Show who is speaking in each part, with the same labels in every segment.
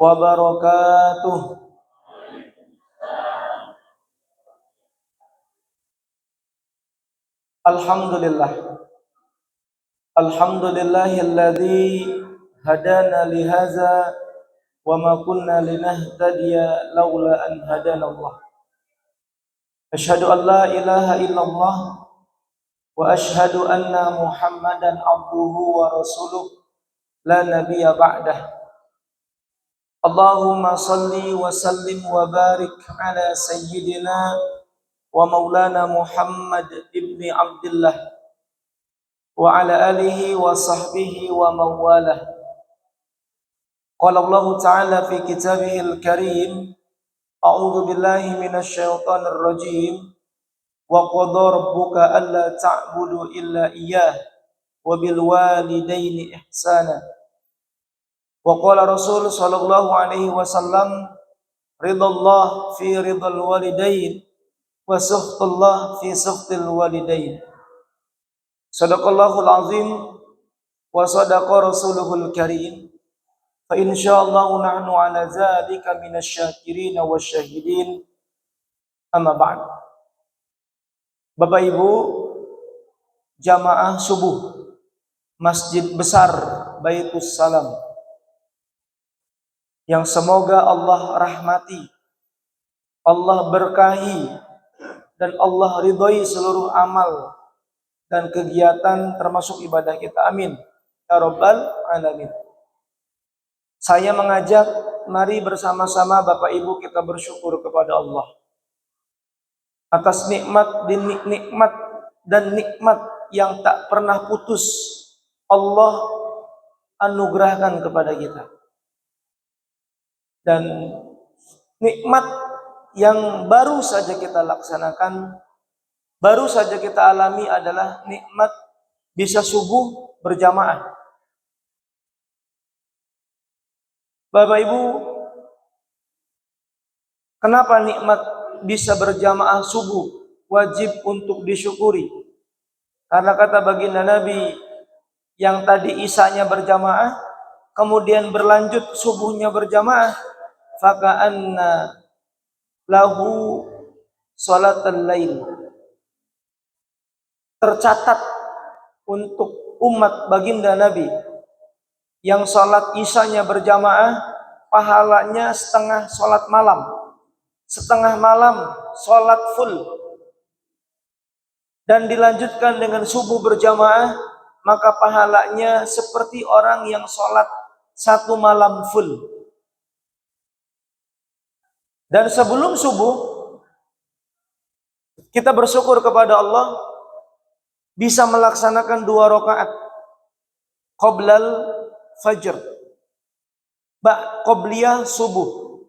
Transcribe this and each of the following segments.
Speaker 1: wabarakatuh. Alhamdulillah. Alhamdulillahilladzi hadana lihaza wa ma kunna linahtadiya laula an hadana Allah. Asyhadu an la ilaha illallah wa asyhadu anna Muhammadan abduhu wa rasuluh la nabiyya ba'dah. Allahumma salli wa sallim wa barik ala sayyidina wa maulana Muhammad ibni Abdullah wa ala alihi wa sahbihi wa mawalah. Qala Allah Ta'ala fi kitabihil karim, a'udzu billahi minasy syaithanir rajim, wa qadha rabbuka alla ta'budu illa iyyah wa bil walidaini ihsana. Wa qala Rasul sallallahu alaihi wasallam, ridallah fi ridal walidain wa sukhtullah fi sukhtil walidain. Sadaqallahul azim wa sadaqa rasuluhul karim. Fa insyaallah nahnu ala dzalika minasyakirin wasyahidin. Amma ba'd. Bapak Ibu jamaah subuh Masjid Besar Baitus Salam yang semoga Allah rahmati, Allah berkahi, dan Allah ridhoi seluruh amal dan kegiatan termasuk ibadah kita. Amin ya rabbal alamin. Saya mengajak, mari bersama-sama Bapak Ibu kita bersyukur kepada Allah atas nikmat dan nikmat yang tak pernah putus Allah anugerahkan kepada kita. Dan nikmat yang baru saja kita laksanakan, baru saja kita alami adalah nikmat bisa subuh berjamaah. Bapak Ibu, kenapa nikmat bisa berjamaah subuh wajib untuk disyukuri? Karena kata baginda Nabi, yang tadi isanya berjamaah, kemudian berlanjut subuhnya berjamaah, faka'anna lahu sholatul lail. Tercatat untuk umat baginda Nabi yang sholat isanya berjamaah, pahalanya setengah sholat malam, setengah malam sholat full, dan dilanjutkan dengan subuh berjamaah, maka pahalanya seperti orang yang sholat satu malam full. Dan sebelum subuh kita bersyukur kepada Allah bisa melaksanakan 2 rakaat qoblal fajr, qobliyah subuh.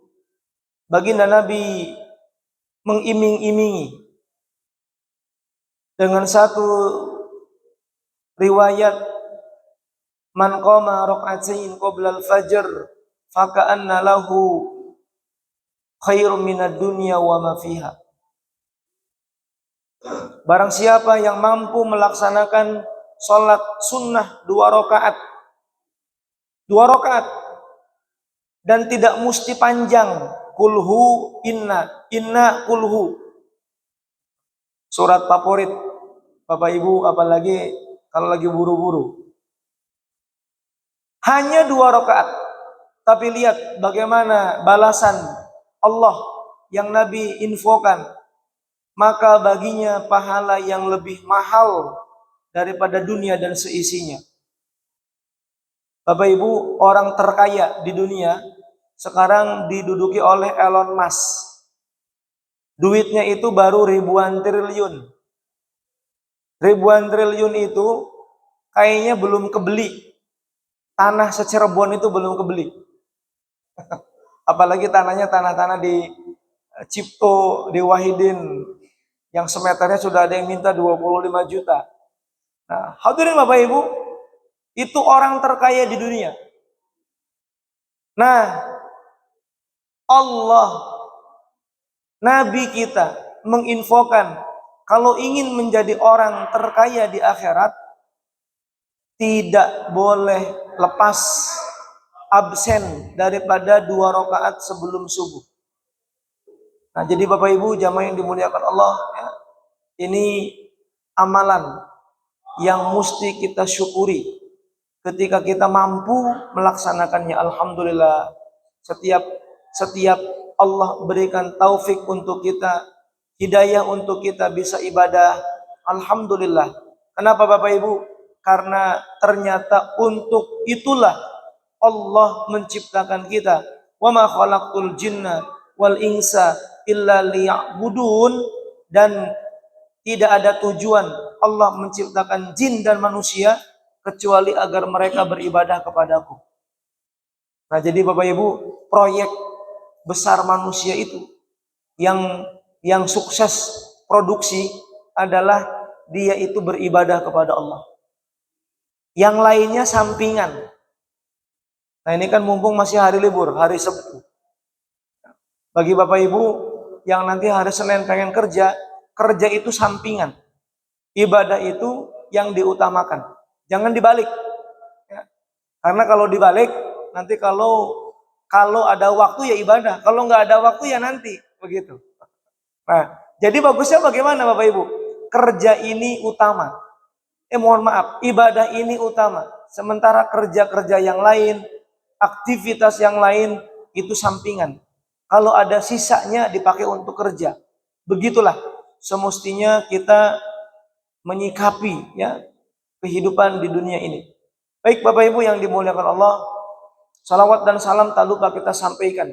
Speaker 1: Baginda Nabi mengiming-imingi dengan satu riwayat, man qama raka'atain qoblal fajr faka'anna lahu khairum minad dunya wa ma fiha. Barang siapa yang mampu melaksanakan sholat sunnah 2 rakaat, 2 rakaat, dan tidak mesti panjang, kulhu inna kulhu, surat favorit Bapak Ibu, apalagi kalau lagi buru-buru. Hanya 2 rakaat, tapi lihat bagaimana balasan Allah yang Nabi infokan, maka baginya pahala yang lebih mahal daripada dunia dan seisinya. Bapak Ibu, orang terkaya di dunia sekarang diduduki oleh Elon Musk. Duitnya itu baru ribuan triliun. Ribuan triliun itu kayaknya belum kebeli. Tanah seCirebon itu belum kebeli. Apalagi tanah-tanah di Cipto, di Wahidin, yang semeternya sudah ada yang minta 25 juta. Nah, hadirin Bapak Ibu, itu orang terkaya di dunia. Nah, Allah, Nabi kita menginfokan, kalau ingin menjadi orang terkaya di akhirat, tidak boleh lepas absen daripada 2 rakaat sebelum subuh. Nah, jadi Bapak Ibu jamaah yang dimuliakan Allah, ya, ini amalan yang mesti kita syukuri ketika kita mampu melaksanakannya. Alhamdulillah, setiap Allah berikan taufik untuk kita, hidayah untuk kita bisa ibadah, alhamdulillah. Kenapa Bapak Ibu? Karena ternyata untuk itulah Allah menciptakan kita. Wa ma khalaqtul jinna wal insa illa liya'budun, dan tidak ada tujuan Allah menciptakan jin dan manusia kecuali agar mereka beribadah kepadaku. Nah, jadi Bapak Ibu, proyek besar manusia itu yang sukses produksi adalah dia itu beribadah kepada Allah. Yang lainnya sampingan. Nah, ini kan mumpung masih hari libur, hari Sabtu. Bagi Bapak Ibu yang nanti hari Senin pengen kerja itu sampingan. Ibadah itu yang diutamakan. Jangan dibalik. Ya. Karena kalau dibalik, nanti kalau ada waktu ya ibadah, kalau nggak ada waktu ya nanti, begitu. Nah, jadi bagusnya bagaimana Bapak Ibu? Kerja ini utama. Mohon maaf, ibadah ini utama. Sementara kerja-kerja yang lain, aktivitas yang lain itu sampingan. Kalau ada sisanya dipakai untuk kerja. Begitulah semestinya kita menyikapi, ya, kehidupan di dunia ini. Baik Bapak Ibu yang dimuliakan Allah, salawat dan salam tak lupa kita sampaikan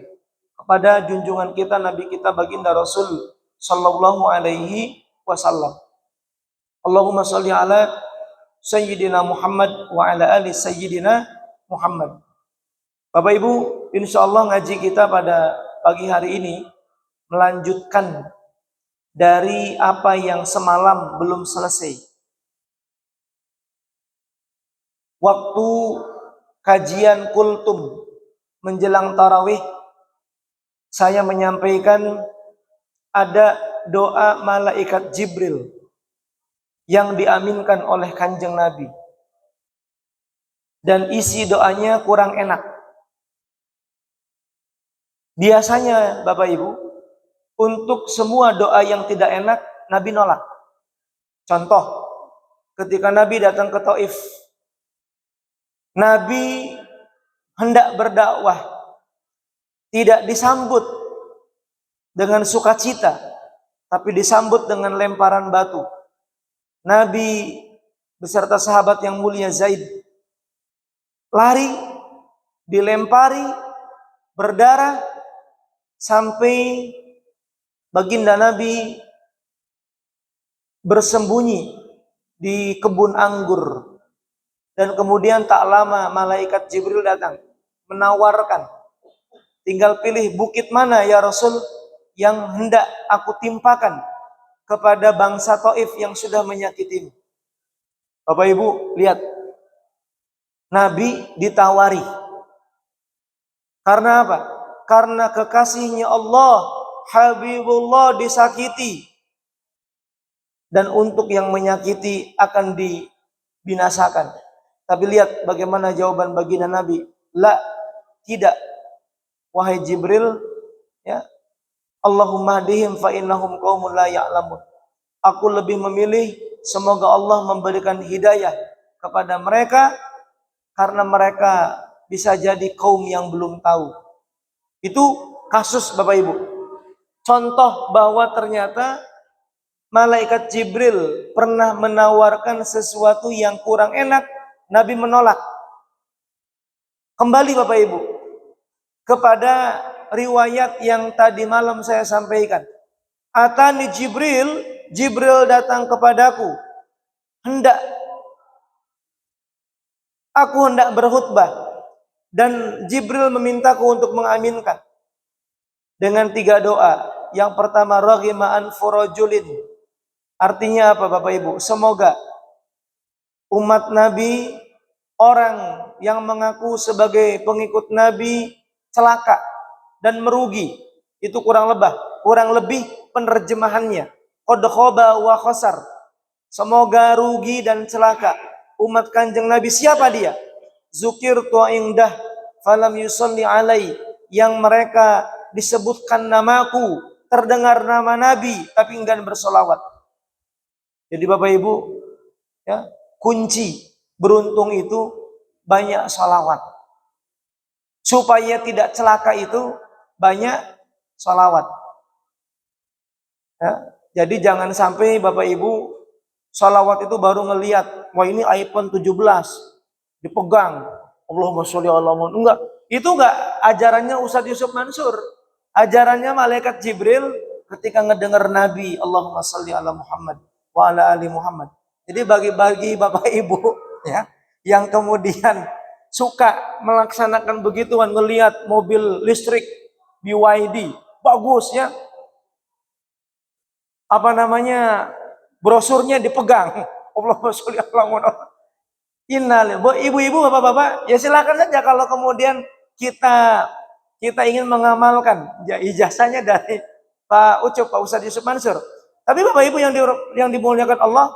Speaker 1: kepada junjungan kita, Nabi kita, baginda Rasul sallallahu alaihi wasallam. Allahumma sholli ala Sayyidina Muhammad wa ala ali Sayyidina Muhammad. Bapak Ibu, insya Allah ngaji kita pada pagi hari ini melanjutkan dari apa yang semalam belum selesai. Waktu kajian kultum menjelang tarawih, saya menyampaikan ada doa malaikat Jibril yang diaminkan oleh Kanjeng Nabi. Dan isi doanya kurang enak. Biasanya Bapak Ibu, untuk semua doa yang tidak enak, Nabi nolak. Contoh, ketika Nabi datang ke Taif, Nabi hendak berdakwah, tidak disambut dengan sukacita, tapi disambut dengan lemparan batu. Nabi beserta sahabat yang mulia Zaid lari, dilempari, berdarah, sampai baginda Nabi bersembunyi di kebun anggur. Dan kemudian tak lama malaikat Jibril datang menawarkan, tinggal pilih bukit mana ya Rasul yang hendak aku timpakan kepada bangsa Taif yang sudah menyakitimu. Bapak Ibu lihat, Nabi ditawari. Karena apa? Karena kekasihnya Allah, Habibullah, disakiti. Dan untuk yang menyakiti akan dibinasakan. Tapi lihat bagaimana jawaban baginda Nabi. La, tidak. Wahai Jibril, ya, Allahumma hadihim fa innahum qaumun la ya'lamun. Aku lebih memilih semoga Allah memberikan hidayah kepada mereka karena mereka bisa jadi kaum yang belum tahu. Itu kasus Bapak Ibu. Contoh bahwa ternyata malaikat Jibril pernah menawarkan sesuatu yang kurang enak, Nabi menolak. Kembali Bapak Ibu kepada riwayat yang tadi malam saya sampaikan. Atani Jibril, Jibril datang kepadaku, aku hendak berkhutbah, dan Jibril memintaku untuk mengaminkan dengan 3 doa. Yang pertama, raghima an furajulin. Artinya apa Bapak Ibu? Semoga umat Nabi, orang yang mengaku sebagai pengikut Nabi, celaka dan merugi. Itu kurang lebih penerjemahannya. Qad khaba wa khasar. Semoga rugi dan celaka umat Kanjeng Nabi. Siapa dia? Zukirtu indah falam yusalli alai, yang mereka disebutkan namaku, terdengar nama Nabi tapi enggan bersolawat. Jadi Bapak Ibu, ya, kunci beruntung itu banyak salawat. Supaya tidak celaka itu banyak salawat. Ya, jadi jangan sampai Bapak Ibu salawat itu baru ngelihat, wah ini iPhone 17 dipegang, Allahumma sholli ala Muhammad. Enggak, itu enggak ajarannya Ustadz Yusuf Mansur. Ajarannya malaikat Jibril ketika ngedengar Nabi, Allahumma sholli ala Muhammad wa ala ali Muhammad. Jadi bagi-bagi Bapak Ibu ya yang kemudian suka melaksanakan begituan, ngelihat mobil listrik BYD bagus ya, apa namanya, brosurnya dipegang, Allahumma sholli ala Muhammad. Ibu-ibu, bapak-bapak, ya silakan saja kalau kemudian kita ingin mengamalkan ijazahnya dari Pak Ucup, Pak Ustadz Yusuf Mansur. Tapi Bapak Ibu yang dimuliakan Allah,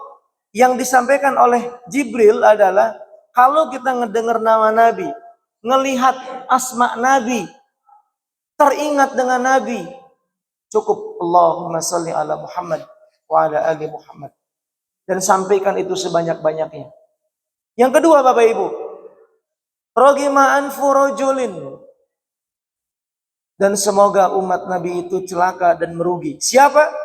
Speaker 1: yang disampaikan oleh Jibril adalah kalau kita ngedengar nama Nabi, ngelihat asma Nabi, teringat dengan Nabi, cukup Allahumma sholli ala Muhammad wa ala ali Muhammad, dan sampaikan itu sebanyak-banyaknya. Yang kedua Bapak Ibu, rogima anfu rajulin, dan semoga umat Nabi itu celaka dan merugi. Siapa?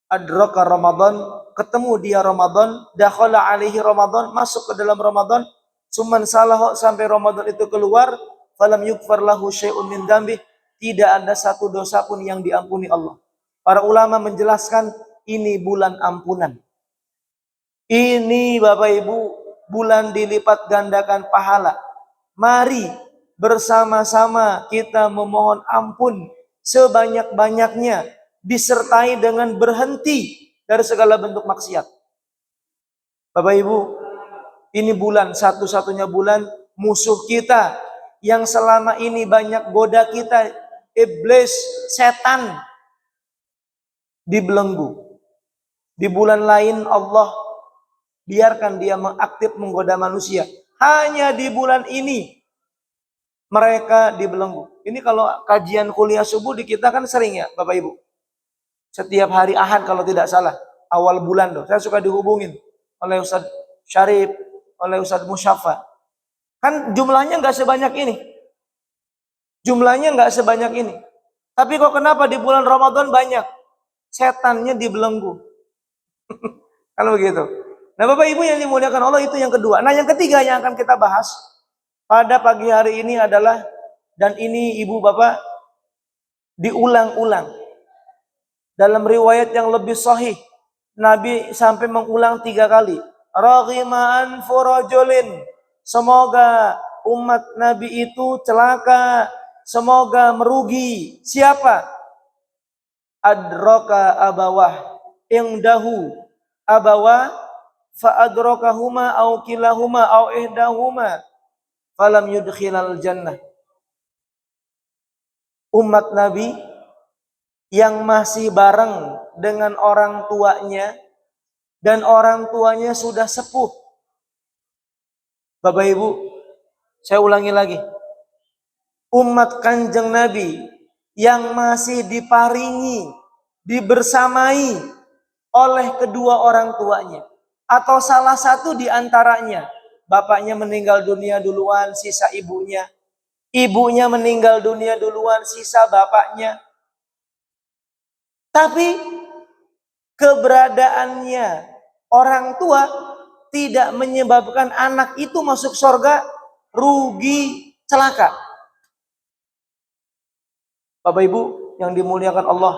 Speaker 1: Adraka Ramadan, ketemu dia Ramadan, dakhala alaihi Ramadan, masuk ke dalam Ramadan, cuman salah sampai Ramadan itu keluar, falam yukfar lahu syai'un min dzambi, tidak ada satu dosa pun yang diampuni Allah. Para ulama menjelaskan ini bulan ampunan. Ini Bapak Ibu bulan dilipat gandakan pahala. Mari bersama-sama kita memohon ampun sebanyak-banyaknya, disertai dengan berhenti dari segala bentuk maksiat. Bapak Ibu, ini bulan satu-satunya bulan musuh kita yang selama ini banyak goda kita, iblis, setan, dibelenggu. Di bulan lain Allah biarkan dia mengaktif menggoda manusia. Hanya di bulan ini mereka dibelenggu. Ini kalau kajian kuliah subuh di kita kan sering ya Bapak Ibu. Setiap hari Ahad kalau tidak salah, awal bulan loh. Saya suka dihubungin oleh Ustadz Syarif, oleh Ustadz Musyafa. Kan jumlahnya nggak sebanyak ini. Jumlahnya nggak sebanyak ini. Tapi kok kenapa di bulan Ramadan banyak? Setannya dibelenggu. Kalau begitu. Nah Bapak Ibu yang dimuliakan Allah, itu yang kedua. Nah yang ketiga yang akan kita bahas pada pagi hari ini adalah, dan ini Ibu Bapak diulang-ulang. Dalam riwayat yang lebih sahih, Nabi sampai mengulang 3 kali. Raghima anfu rajulin, semoga umat Nabi itu celaka, semoga merugi. Siapa? Adraka abawah, ingdahu abawah, fa'adrakahuma au kilahuma au ihdahuma falam yudkhilal jannah. Umat Nabi yang masih bareng dengan orang tuanya dan orang tuanya sudah sepuh. Bapak Ibu, saya ulangi lagi. Umat Kanjeng Nabi yang masih diparingi, dibersamai oleh kedua orang tuanya, atau salah satu di antaranya, bapaknya meninggal dunia duluan, sisa ibunya. Ibunya meninggal dunia duluan, sisa bapaknya. Tapi keberadaannya orang tua tidak menyebabkan anak itu masuk surga, rugi, celaka. Bapak Ibu yang dimuliakan Allah,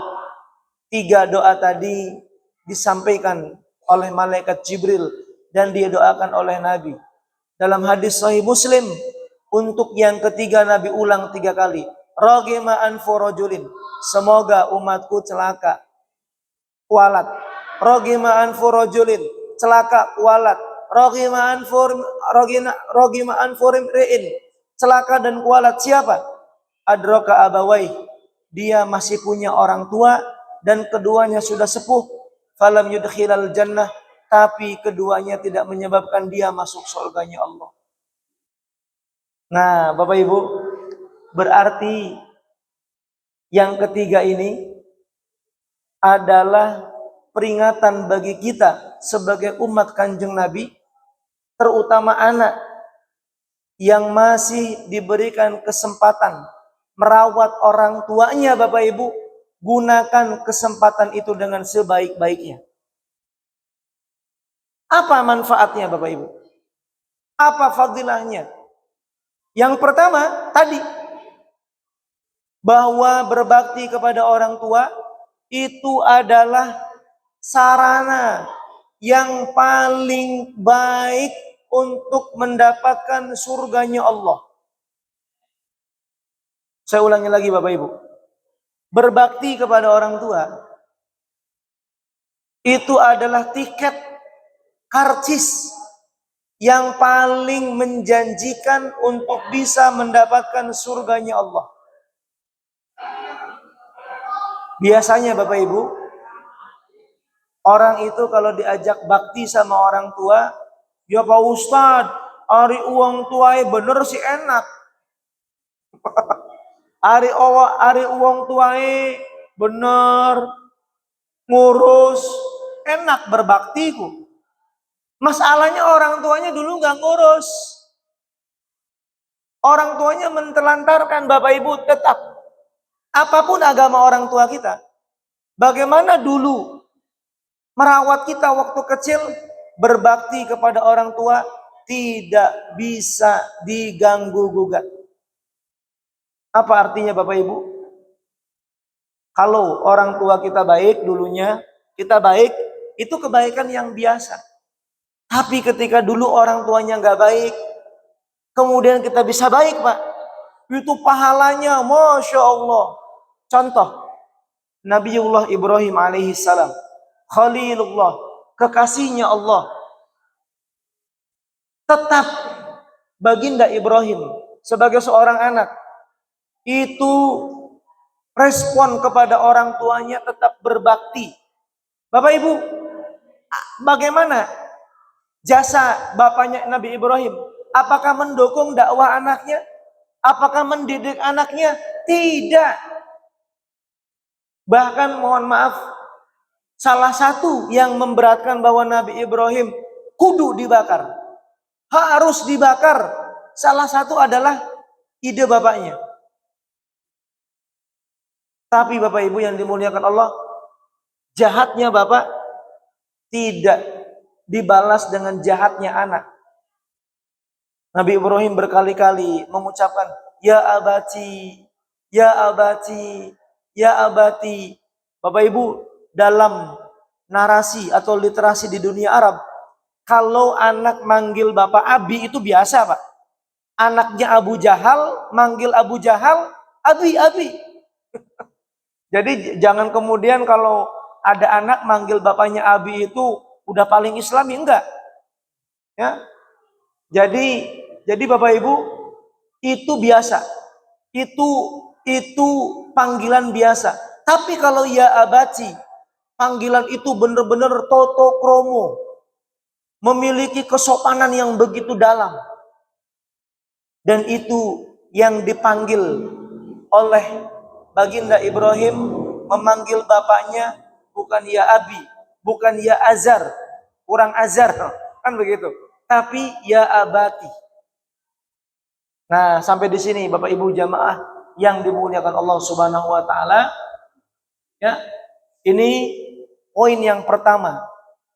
Speaker 1: 3 doa tadi disampaikan oleh malaikat Jibril dan dia doakan oleh Nabi. Dalam hadis Sahih Muslim, untuk yang ketiga Nabi ulang 3 kali. Raghima anfu rajulin, semoga umatku celaka, kualat. Raghima anfu rajulin, celaka, kualat. Raghima anfu rimri'in, celaka dan kualat. Siapa? Adraka abawai, dia masih punya orang tua dan keduanya sudah sepuh. Falam yudkhilal jannah, tapi keduanya tidak menyebabkan dia masuk surganya Allah. Nah, Bapak Ibu, berarti yang ketiga ini adalah peringatan bagi kita sebagai umat Kanjeng Nabi, terutama anak yang masih diberikan kesempatan merawat orang tuanya. Bapak Ibu, gunakan kesempatan itu dengan sebaik-baiknya. Apa manfaatnya Bapak Ibu? Apa fadilahnya? Yang pertama tadi, bahwa berbakti kepada orang tua itu adalah sarana yang paling baik untuk mendapatkan surganya Allah. Saya ulangi lagi Bapak Ibu. Berbakti kepada orang tua itu adalah tiket karcis yang paling menjanjikan untuk bisa mendapatkan surganya Allah. Biasanya Bapak Ibu, orang itu kalau diajak bakti sama orang tua, ya Pak Ustadz, ari uang tuai bener sih enak. Ari uang tuai bener, ngurus, enak berbaktiku. Masalahnya orang tuanya dulu nggak ngurus. Orang tuanya mentelantarkan Bapak Ibu. Tetap, apapun agama orang tua kita, bagaimana dulu merawat kita waktu kecil, berbakti kepada orang tua tidak bisa diganggu gugat. Apa artinya Bapak Ibu? Kalau orang tua kita baik dulunya, kita baik, itu kebaikan yang biasa. Tapi ketika dulu orang tuanya nggak baik, kemudian kita bisa baik Pak, itu pahalanya Masya Allah. Contoh, Nabiullah Ibrahim alaihi salam, Khalilullah, kekasihnya Allah. Tetap Baginda Ibrahim sebagai seorang anak, itu respon kepada orang tuanya tetap berbakti. Bapak Ibu, bagaimana jasa bapaknya Nabi Ibrahim? Apakah mendukung dakwah anaknya? Apakah mendidik anaknya? Tidak. Bahkan mohon maaf, salah satu yang memberatkan bahwa Nabi Ibrahim kudu dibakar, harus dibakar, salah satu adalah ide bapaknya. Tapi Bapak Ibu yang dimuliakan Allah, jahatnya bapak tidak dibalas dengan jahatnya anak. Nabi Ibrahim berkali-kali mengucapkan, ya abati, ya abati, ya abati. Bapak Ibu, dalam narasi atau literasi di dunia Arab, kalau anak manggil bapak abi itu biasa Pak. Anaknya Abu Jahal manggil Abu Jahal abi, abi. Jadi jangan kemudian kalau ada anak manggil bapaknya abi itu udah paling islami, enggak. Ya. Jadi Bapak Ibu, itu biasa. Itu panggilan biasa. Tapi kalau ya abati, panggilan itu benar-benar toto kromo. Memiliki kesopanan yang begitu dalam. Dan itu yang dipanggil oleh Baginda Ibrahim, memanggil bapaknya bukan ya abi, bukan ya azar, kurang azar, kan begitu. Tapi ya abati. Nah, sampai di sini Bapak Ibu jamaah yang dimuliakan Allah Subhanahu wa taala. Ya. Ini poin yang pertama,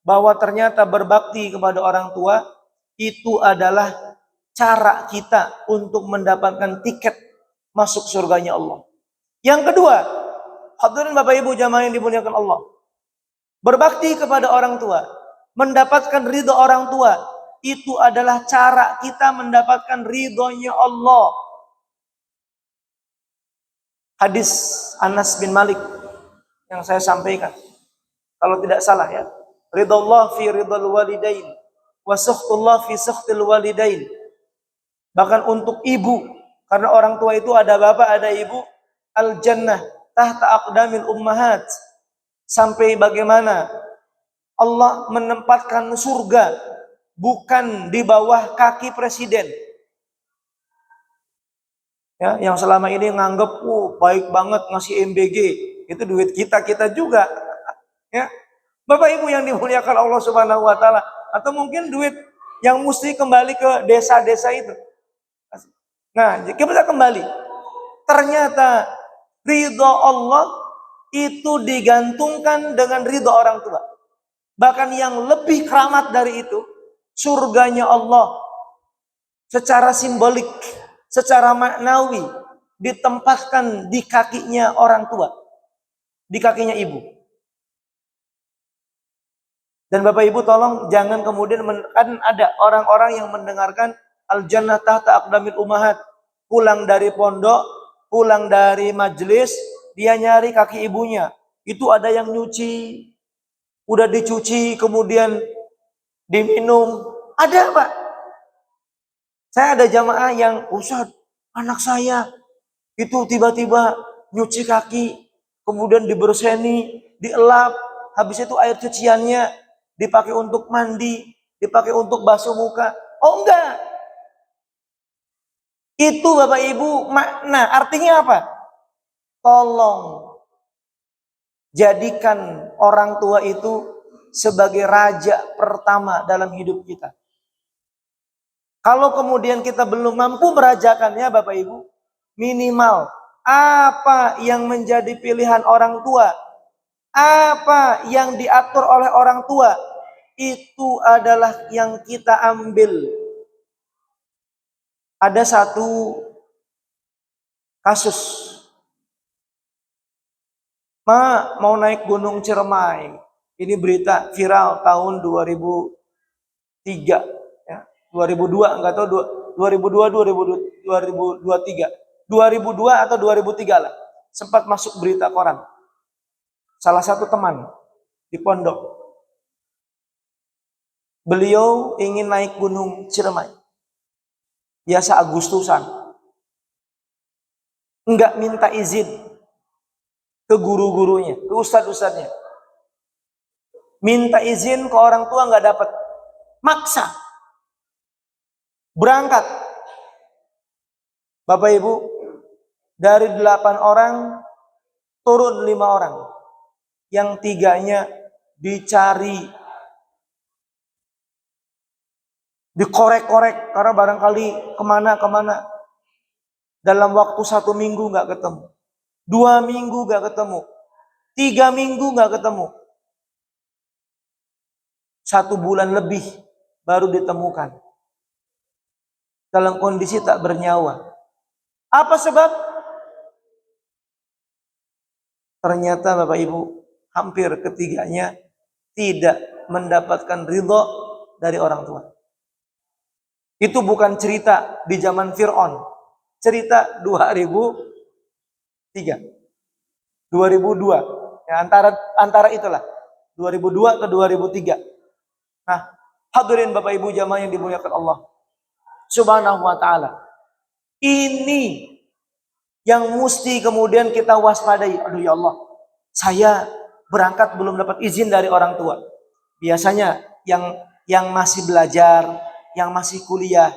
Speaker 1: bahwa ternyata berbakti kepada orang tua itu adalah cara kita untuk mendapatkan tiket masuk surganya Allah. Yang kedua, hadirin Bapak Ibu jamaah yang dimuliakan Allah, berbakti kepada orang tua, mendapatkan ridho orang tua, itu adalah cara kita mendapatkan ridhonya Allah. Hadis Anas bin Malik yang saya sampaikan, kalau tidak salah ya, ridhollah fi ridhal walidain wa sukhtullah fi sukhtil walidain. Bahkan untuk ibu, karena orang tua itu ada bapak, ada ibu, al jannah tahta aqdamil ummahat. Sampai bagaimana Allah menempatkan surga bukan di bawah kaki presiden, Ya, yang selama ini nganggep baik banget ngasih MBG, itu duit kita juga. Ya. Bapak Ibu yang dimuliakan Allah Subhanahu wa taala, atau mungkin duit yang mesti kembali ke desa-desa itu. Nah, kita kembali. Ternyata ridho Allah itu digantungkan dengan ridho orang tua. Bahkan yang lebih keramat dari itu, surganya Allah secara simbolik, secara maknawi ditempatkan di kakinya orang tua, di kakinya ibu. Dan Bapak Ibu tolong jangan kemudian kan ada orang-orang yang mendengarkan al-jannah tahta aqdamil ummahat, pulang dari pondok, pulang dari majelis, dia nyari kaki ibunya. Itu ada yang nyuci, udah dicuci kemudian diminum. Ada, Pak. Saya ada jamaah yang, Ustaz, anak saya itu tiba-tiba nyuci kaki, kemudian diberseni, dielap, habis itu air cuciannya dipakai untuk mandi, dipakai untuk basuh muka. Oh enggak. Itu Bapak Ibu makna, artinya apa? Tolong jadikan orang tua itu sebagai raja pertama dalam hidup kita. Kalau kemudian kita belum mampu merajakannya Bapak Ibu, minimal apa yang menjadi pilihan orang tua, apa yang diatur oleh orang tua, itu adalah yang kita ambil. Ada satu kasus, mau naik Gunung Ciremai. Ini berita viral tahun 2003, ya. 2002, enggak tahu 2002, 2023, 2002 atau 2003 lah. Sempat masuk berita koran. Salah satu teman di pondok, beliau ingin naik Gunung Ciremai. Biasa Agustusan. Enggak minta izin ke guru-gurunya, ke ustadz-ustadznya. Minta izin ke orang tua enggak dapat. Maksa. Berangkat. Bapak Ibu, dari 8 orang turun 5 orang. Yang 3-nya dicari, dikorek-korek karena barangkali kemana-kemana. Dalam waktu 1 minggu nggak ketemu, 2 minggu nggak ketemu, 3 minggu nggak ketemu, 1 bulan lebih baru ditemukan dalam kondisi tak bernyawa. Apa sebab? Ternyata Bapak Ibu, hampir ketiganya tidak mendapatkan ridho dari orang tua. Itu bukan cerita di zaman Fir'aun, cerita 2003, 2002, ya, antara itulah 2002 ke 2003. Nah, hadirin Bapak Ibu jamaah yang dimuliakan Allah Subhanahu wa taala. Ini yang mesti kemudian kita waspadai. Aduh ya Allah, saya berangkat belum dapat izin dari orang tua. Biasanya yang masih belajar, yang masih kuliah,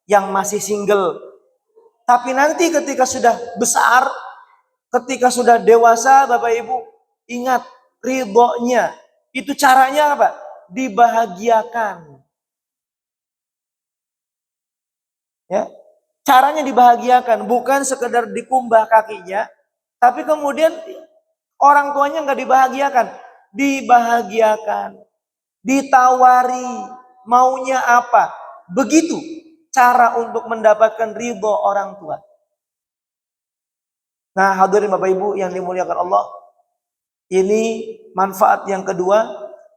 Speaker 1: yang masih single. Tapi nanti ketika sudah besar, ketika sudah dewasa, Bapak Ibu, ingat ridhonya. Itu caranya apa? Dibahagiakan. Ya, caranya dibahagiakan, bukan sekedar dikumbah kakinya, tapi kemudian orang tuanya nggak dibahagiakan, dibahagiakan, ditawari maunya apa. Begitu cara untuk mendapatkan ridho orang tua. Nah, hadirin Bapak Ibu yang dimuliakan Allah, ini manfaat yang kedua,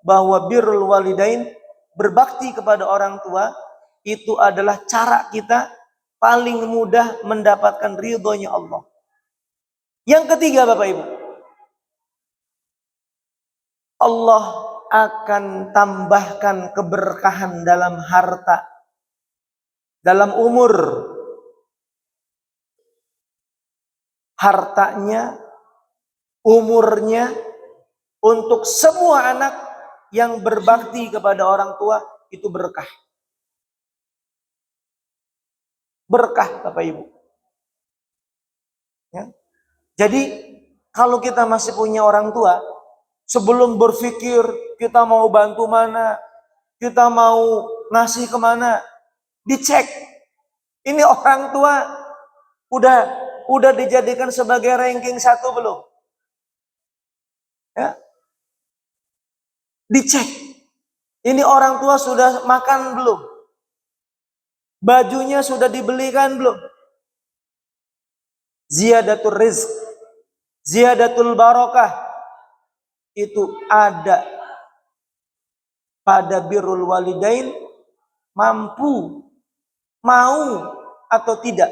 Speaker 1: bahwa birrul walidain, berbakti kepada orang tua, itu adalah cara kita paling mudah mendapatkan ridhonya Allah. Yang ketiga Bapak Ibu, Allah akan tambahkan keberkahan dalam harta, dalam umur. Hartanya, umurnya, untuk semua anak yang berbakti kepada orang tua itu berkah. Berkah Bapak Ibu. Ya. Jadi kalau kita masih punya orang tua, sebelum berpikir kita mau bantu mana, kita mau ngasih kemana, dicek. Ini orang tua udah dijadikan sebagai ranking 1 belum? Ya, dicek. Ini orang tua sudah makan belum? Bajunya sudah dibelikan belum? Ziyadatul rizq, ziyadatul barakah itu ada pada birrul walidain, mampu, mau atau tidak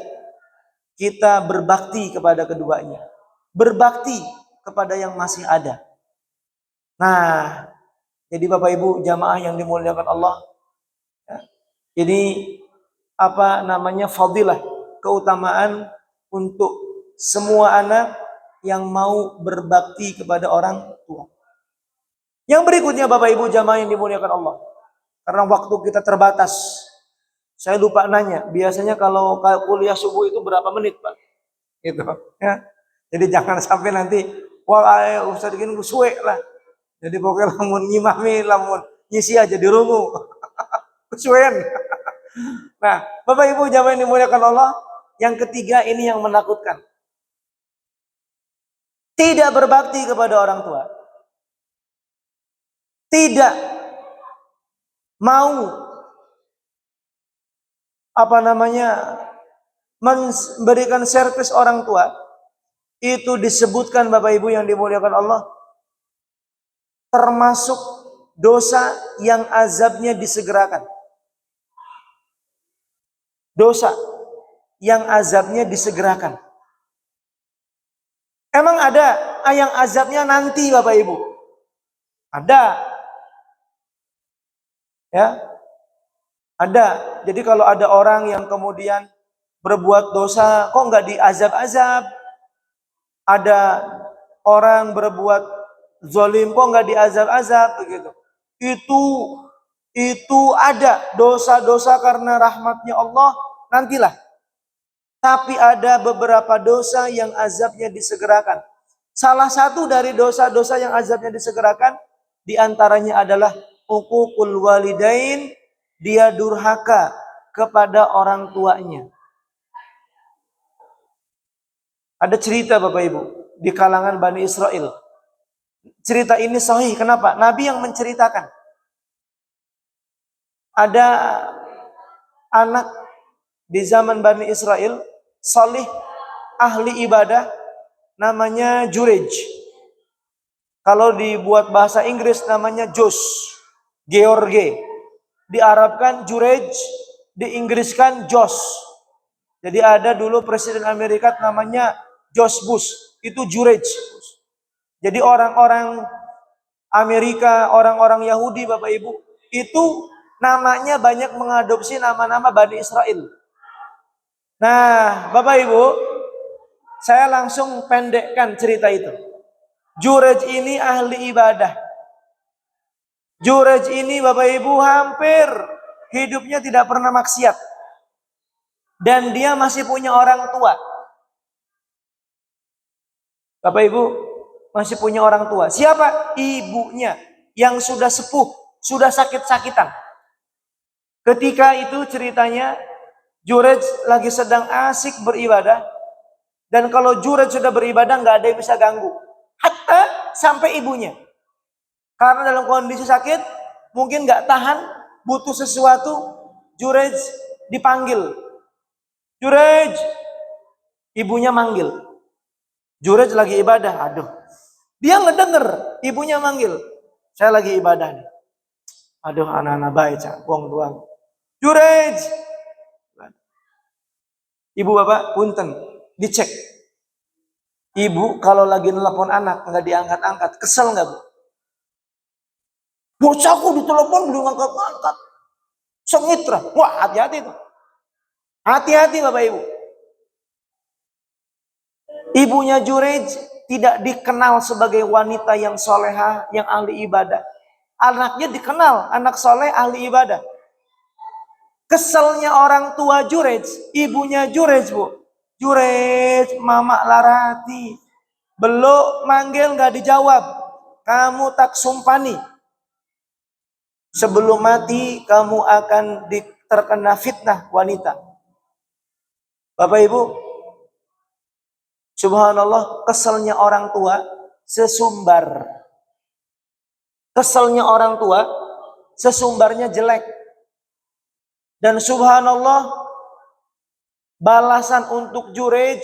Speaker 1: kita berbakti kepada keduanya, berbakti kepada yang masih ada. Nah, jadi Bapak Ibu jamaah yang dimuliakan Allah, ya, jadi fadilah, keutamaan untuk semua anak yang mau berbakti kepada orang tua. Yang berikutnya Bapak Ibu jamaah yang dimuliakan Allah, karena waktu kita terbatas, saya lupa nanya, biasanya kalau kuliah subuh itu berapa menit Pak? Gitu ya. Jadi jangan sampai nanti wah Ustaz gini suwe lah. Jadi pokoknya lamun nyimami, lamun ngisi aja di rungu. Kesuwen. Nah, Bapak Ibu jamaah yang dimuliakan Allah, yang ketiga ini yang menakutkan. Tidak berbakti kepada orang tua. Tidak mau memberikan servis orang tua. Itu disebutkan Bapak Ibu yang dimuliakan Allah, termasuk dosa yang azabnya disegerakan. Dosa yang azabnya disegerakan. Emang ada yang azabnya nanti Bapak Ibu? Ada. Ya. Ada. Jadi kalau ada orang yang kemudian berbuat dosa, kok nggak diazab-azab? Ada orang berbuat zalim, kok nggak diazab-azab begitu? Itu ada dosa-dosa karena rahmatnya Allah, nantilah. Tapi ada beberapa dosa yang azabnya disegerakan. Salah satu dari dosa-dosa yang azabnya disegerakan, diantaranya adalah uququl walidain, dia durhaka kepada orang tuanya. Ada cerita Bapak Ibu di kalangan Bani Israel. Cerita ini sahih, kenapa? Nabi yang menceritakan. Ada anak di zaman Bani Israel, salih, ahli ibadah, namanya Jurej. Kalau dibuat bahasa Inggris namanya Josh, George. Diarabkan Jurej, diinggriskan Josh. Jadi ada dulu presiden Amerika namanya George Bush, itu Jurej. Jadi orang-orang Amerika, orang-orang Yahudi Bapak Ibu, itu namanya banyak mengadopsi nama-nama Bani Israel. Nah, Bapak Ibu, saya langsung pendekkan cerita itu. Jurej ini ahli ibadah. Jurej ini Bapak Ibu hampir hidupnya tidak pernah maksiat. Dan dia masih punya orang tua. Bapak Ibu masih punya orang tua. Siapa? Ibunya yang sudah sepuh, sudah sakit-sakitan. Ketika itu ceritanya Jurej lagi sedang asik beribadah. Dan kalau Jurej sudah beribadah nggak ada yang bisa ganggu. Hatta sampai ibunya. Karena dalam kondisi sakit, mungkin nggak tahan, butuh sesuatu, Jurej dipanggil. Jurej, ibunya manggil. Jurej lagi ibadah, aduh. Dia ngedenger, ibunya manggil. Saya lagi ibadah nih. Aduh anak-anak baik, buang tuang. Jurej. Ibu bapak, punten, dicek. Ibu kalau lagi nelpon anak, nggak diangkat-angkat, kesel nggak Bu? Bocahku ditelepon belum angkat-angkat. Sengitra. Wah, hati-hati tuh. Hati-hati Bapak Ibu. Ibunya Jurej tidak dikenal sebagai wanita yang soleha, yang ahli ibadah. Anaknya dikenal, anak soleh, ahli ibadah. Keselnya orang tua Jurej, ibunya Jurej Bu. Jurej, Mama Larati. Belum manggil nggak dijawab. Kamu tak sumpani. Sebelum mati kamu akan terkena fitnah wanita. Bapak Ibu, subhanallah, keselnya orang tua sesumbar. Keselnya orang tua sesumbarnya jelek. Dan subhanallah, balasan untuk Jurej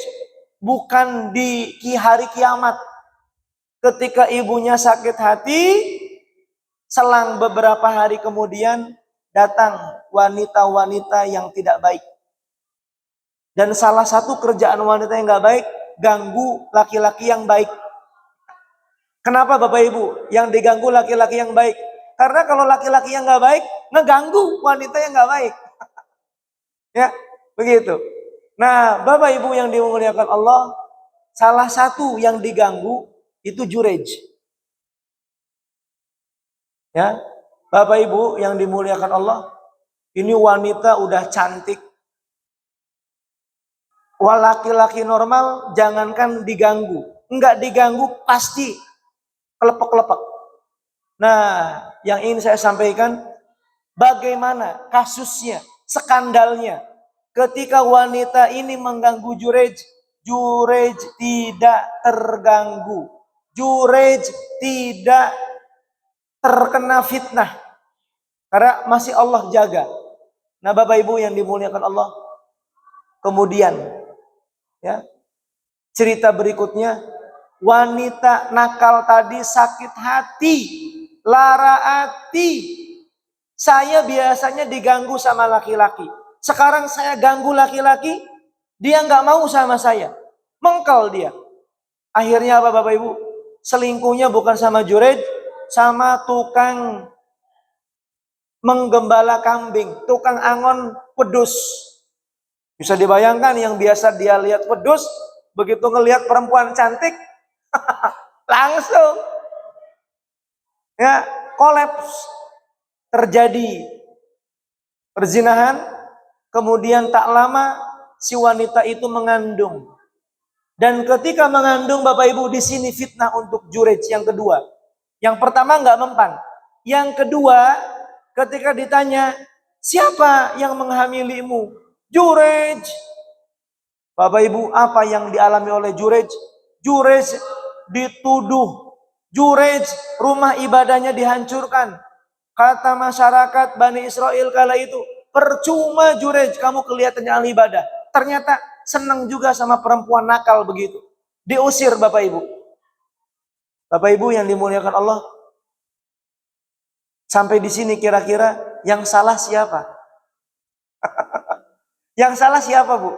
Speaker 1: bukan di hari kiamat. Ketika ibunya sakit hati, selang beberapa hari kemudian datang wanita-wanita yang tidak baik. Dan salah satu kerjaan wanita yang gak baik, ganggu laki-laki yang baik. Kenapa Bapak Ibu? Yang diganggu laki-laki yang baik. Karena kalau laki-laki yang gak baik, ngeganggu wanita yang gak baik. Ya, begitu. Nah, Bapak Ibu yang dimuliakan Allah, salah satu yang diganggu itu Jurej. Ya, Bapak Ibu yang dimuliakan Allah, ini wanita udah cantik. Laki-laki normal jangankan diganggu, enggak diganggu pasti kelepek-kelepek. Nah, yang ingin saya sampaikan, bagaimana kasusnya, skandalnya, ketika wanita ini mengganggu Jurej, Jurej tidak terganggu, Jurej tidak terkena fitnah, karena masih Allah jaga. Nah, Bapak Ibu yang dimuliakan Allah, kemudian ya, cerita berikutnya, wanita nakal tadi sakit hati, lara hati. Saya biasanya diganggu sama laki-laki. Sekarang saya ganggu laki-laki, dia nggak mau sama saya, mengkel dia. Akhirnya apa Bapak Ibu? Selingkuhnya bukan sama Jurej, sama tukang menggembala kambing, tukang angon wedus. Bisa dibayangkan yang biasa dia lihat wedus, begitu ngelihat perempuan cantik, langsung ya kolaps, terjadi perzinahan. Kemudian tak lama si wanita itu mengandung. Dan ketika mengandung Bapak Ibu, di sini fitnah untuk Jurej yang kedua. Yang pertama nggak mempan. Yang kedua, ketika ditanya, siapa yang menghamilimu? Jurej. Bapak Ibu, apa yang dialami oleh Jurej? Jurej dituduh. Jurej rumah ibadahnya dihancurkan. Kata masyarakat Bani Israel kala itu, percuma Jurej kamu kelihatannya ahli ibadah. Ternyata senang juga sama perempuan nakal begitu. Diusir Bapak Ibu. Bapak Ibu yang dimuliakan Allah. Sampai di sini kira-kira yang salah siapa? Yang salah siapa Bu?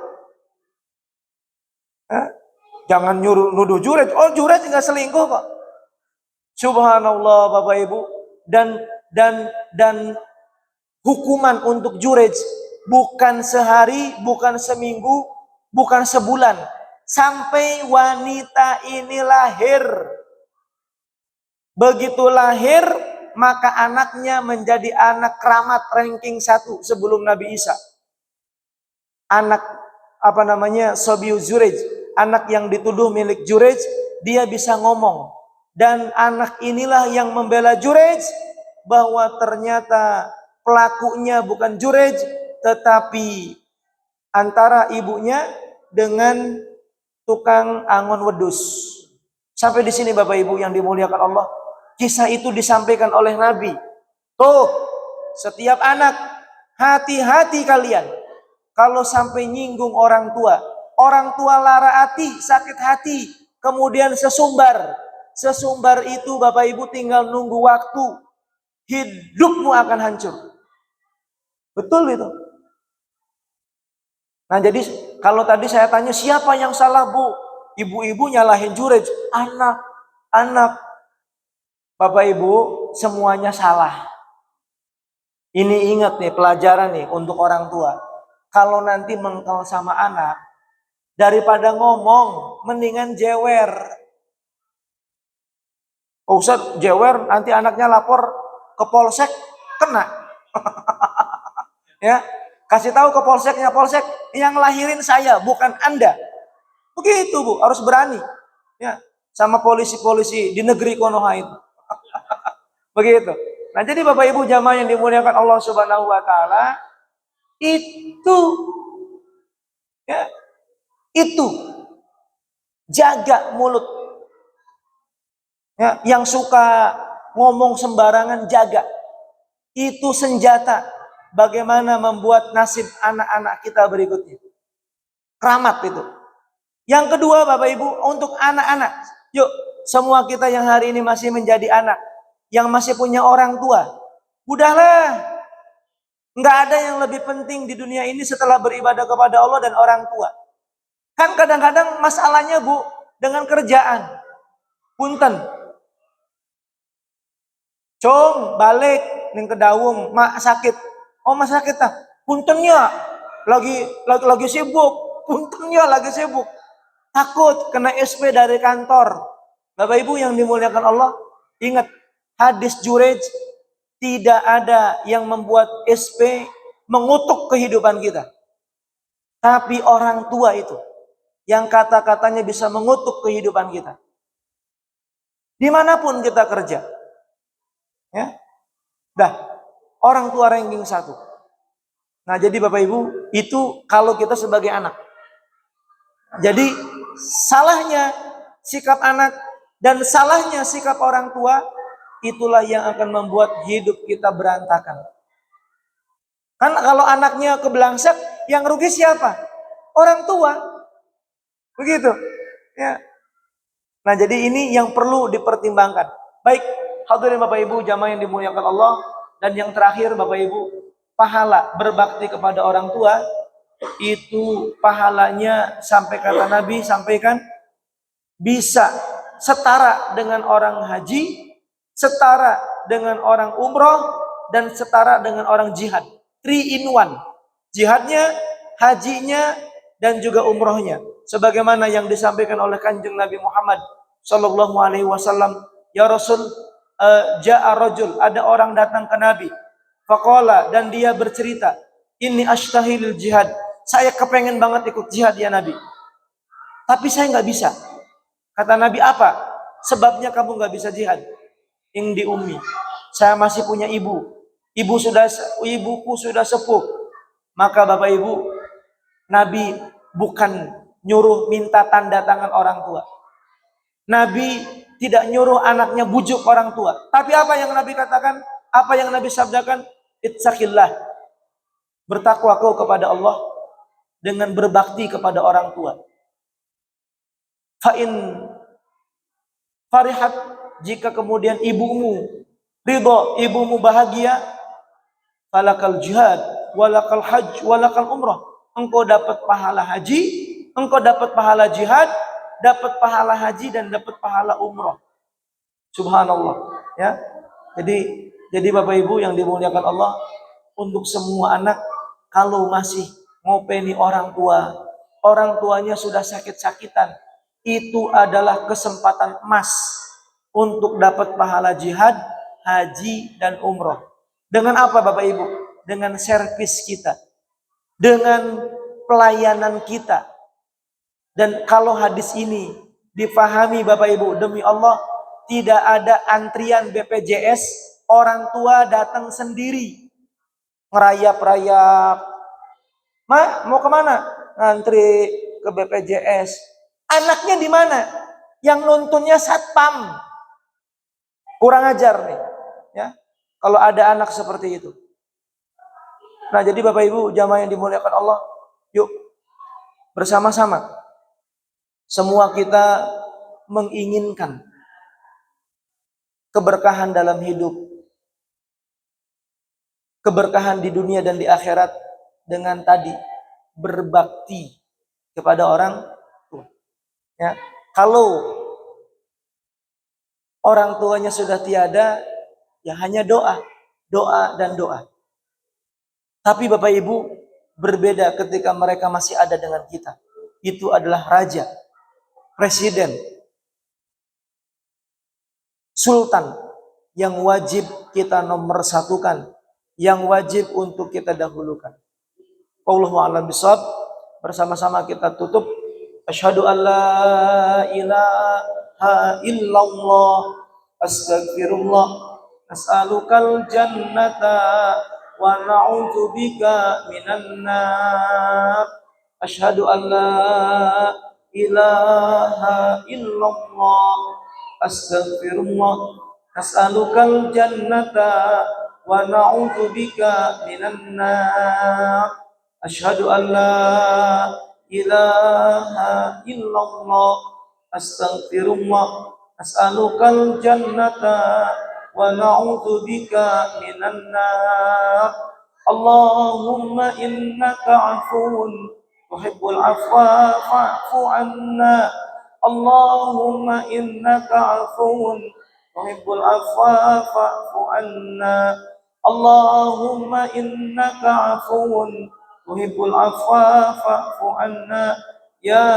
Speaker 1: Jangan nuduh Jurej. Oh, Jurej nggak selingkuh kok. Subhanallah Bapak Ibu. Dan hukuman untuk Jurej bukan sehari, bukan seminggu, bukan sebulan. Sampai wanita ini lahir. Begitu lahir, maka anaknya menjadi anak keramat ranking 1 sebelum Nabi Isa. Anak Sobiu Jurej, anak yang dituduh milik Jurej, dia bisa ngomong. Dan anak inilah yang membela Jurej bahwa ternyata pelakunya bukan Jurej, tetapi antara ibunya dengan tukang angon wedus. Sampai di sini Bapak Ibu yang dimuliakan Allah, kisah itu disampaikan oleh Nabi. Tuh, setiap anak, hati-hati kalian. Kalau sampai nyinggung orang tua lara hati, sakit hati, kemudian sesumbar. Sesumbar itu Bapak Ibu tinggal nunggu waktu, hidupmu akan hancur. Betul itu. Nah jadi kalau tadi saya tanya siapa yang salah Bu? Ibu-ibu nyalahin Jurej, anak. Bapak Ibu semuanya salah. Ini ingat nih pelajaran nih untuk orang tua. Kalau nanti mengkel sama anak, daripada ngomong, mendingan jewer. Oh, Ustaz, jewer nanti anaknya lapor ke polsek, kena. Ya, kasih tahu ke polseknya, polsek yang lahirin saya, bukan Anda. Begitu Bu, harus berani. Ya, sama polisi-polisi di negeri Konoha itu. Begitu. Nah, jadi Bapak Ibu jamaah yang dimuliakan Allah Subhanahu wa taala, itu ya, itu jaga mulut. Ya, yang suka ngomong sembarangan jaga. Itu senjata bagaimana membuat nasib anak-anak kita berikutnya. Keramat itu. Yang kedua Bapak Ibu, untuk anak-anak. Yuk, semua kita yang hari ini masih menjadi anak, yang masih punya orang tua, udahlah. Nggak ada yang lebih penting di dunia ini setelah beribadah kepada Allah dan orang tua. Kan kadang-kadang masalahnya Bu, dengan kerjaan. Punten. Cung, balik ning Kedaung, mak sakit. Oh, mak sakit tah. Puntennya lagi sibuk. Puntennya lagi sibuk. Takut kena SP dari kantor. Bapak Ibu yang dimuliakan Allah, ingat hadis Jurej, tidak ada yang membuat SP mengutuk kehidupan kita. Tapi orang tua itu yang kata-katanya bisa mengutuk kehidupan kita. Dimanapun kita kerja. Ya. Dah, orang tua ranking 1. Nah, jadi Bapak Ibu, itu kalau kita sebagai anak. Jadi salahnya sikap anak dan salahnya sikap orang tua, itulah yang akan membuat hidup kita berantakan. Kan kalau anaknya kebelangsak, yang rugi siapa? Orang tua. Begitu. Ya. Nah, jadi ini yang perlu dipertimbangkan. Baik, hadirin Bapak Ibu jamaah yang dimuliakan Allah, dan yang terakhir Bapak Ibu, pahala berbakti kepada orang tua itu pahalanya sampai kata Nabi sampaikan bisa setara dengan orang haji, setara dengan orang umroh, dan setara dengan orang jihad. 3 in 1. Jihadnya, hajinya, dan juga umrohnya. Sebagaimana yang disampaikan oleh Kanjeng Nabi Muhammad sallallahu alaihi wasallam, ya Rasul, ja'a rajul, ada orang datang ke Nabi. Faqala, dan dia bercerita, ini ashtahil jihad. Saya kepengen banget ikut jihad ya Nabi. Tapi saya nggak bisa. Kata Nabi, apa sebabnya kamu nggak bisa jihad? Ing di ummi. Saya masih punya ibu. Ibuku sudah sepuh. Maka Bapak Ibu, Nabi bukan nyuruh minta tanda tangan orang tua. Nabi tidak nyuruh anaknya bujuk orang tua. Tapi apa yang Nabi katakan? Apa yang Nabi sabdakan? Ittaqillah. Bertakwa kau kepada Allah dengan berbakti kepada orang tua. Fa'in farihat, jika kemudian ibumu ridho, ibumu bahagia, falakal jihad, walakal hajj, walakal umrah. Engkau dapat pahala haji, engkau dapat pahala jihad, dapat pahala haji, dan dapat pahala umrah. Subhanallah. Ya. Jadi Bapak Ibu yang dimuliakan Allah, untuk semua anak, kalau masih ngopeni orang tuanya sudah sakit-sakitan, itu adalah kesempatan emas untuk dapat pahala jihad, haji, dan umroh. Dengan apa Bapak Ibu? Dengan servis kita, dengan pelayanan kita. Dan kalau hadis ini dipahami Bapak Ibu, demi Allah, tidak ada antrian BPJS, orang tua datang sendiri ngerayap-rayap. Ma, mau kemana? Ngantri ke BPJS. Anaknya di mana? Yang nuntunnya satpam. Kurang ajar nih, ya. Kalau ada anak seperti itu. Nah, jadi Bapak Ibu jamaah yang dimuliakan Allah, yuk bersama-sama semua kita menginginkan keberkahan dalam hidup, keberkahan di dunia dan di akhirat, dengan tadi berbakti kepada orang tua. Ya, kalau orang tuanya sudah tiada, ya hanya doa, doa dan doa. Tapi Bapak Ibu, berbeda ketika mereka masih ada dengan kita. Itu adalah raja, presiden, sultan yang wajib kita nomor satukan, yang wajib untuk kita dahulukan. Wallahu a'lam bishawab. Bersama-sama kita tutup أشهد أن لا إله إلا الله أستغفر الله نسألك الجنة ونعوذ بك من النار أشهد أن لا إله إلا الله أستغفر الله نسألك الجنة ونعوذ بك من النار أشهد أن لا إله إلا الله أستغفر الله أسألك الجنة ونعوذ بك من النار اللهم إنك عفو تحب العفو فاعف عنا اللهم إنك عفو تحب العفو فاعف عنا اللهم إنك عفو تحب العفو فاعف عنا يا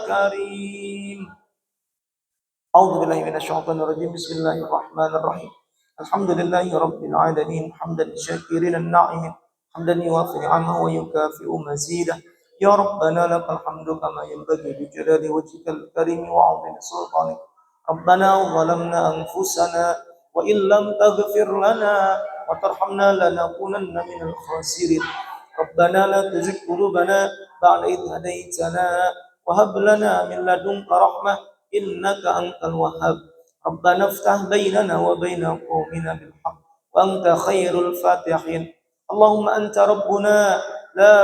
Speaker 1: كريم أعوذ بالله من الشيطان الرجيم بسم الله الرحمن الرحيم الحمد لله رب العالمين حمدا للشاكرين الناعمين حمدا يوافي نعمه ويكافئ مزيده يا ربنا لك الحمد كما ينبغي لجلال وجهك الكريم وعظيم سلطانك ربنا ظلمنا أنفسنا وإن لم تغفر لنا وترحمنا لنكونن من الخاسرين ربنا لا تزغ قلوبنا بعد إذ هديتنا وهب لنا من لدنك رحمة إنك أنت الوهاب ربنا افتح بيننا وبين قومنا بالحق وأنت خير الفاتحين اللهم أنت ربنا لا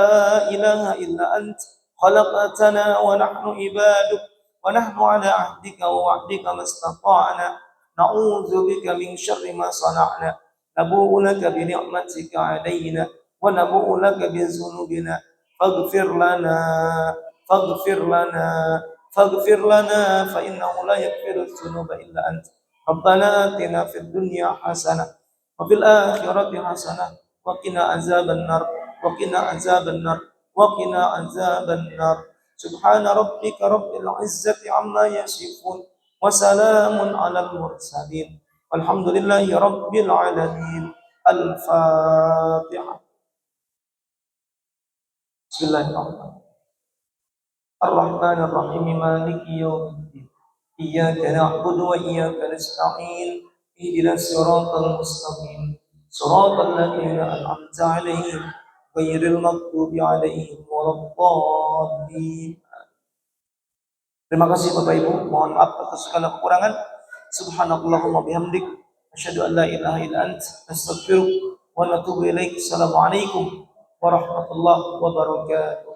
Speaker 1: إله إلا أنت خلقتنا ونحن عبادك ونحن على عهدك ووعدك ما استطعنا نعوذ بك من شر ما صنعنا نبوء لك بنعمتك علينا ونبوء لك بذنوبنا فاغفر لنا فاغفر لنا فاغفر لنا فإنه لا يغفر الذنوب إلا أنت ربنا آتنا في الدنيا حسنة وفي الآخرة حسنة وقنا عذاب النار وقنا عذاب النار وقنا عذاب النار سبحان ربك رب العزة عما يصفون وسلام على المرسلين والحمد لله رب العالمين الفاتحة بسم الله الرحمن الرحيم الرحمن الرحيم مالك يوم الدين إياك نعبد وإياك نستعين اهدنا الصراط المستقيم صراط الذين أنعمت عليهم غير المغضوب عليهم ولا الضالين. Terima kasih Bapak Ibu, mohon maaf atas segala kekurangan. Subhanakallahumma bihamdik asyhadu an la ilaha illa anta astaghfiruka wa atubu ilaik. Assalamualaikum warahmatullahi wabarakatuh.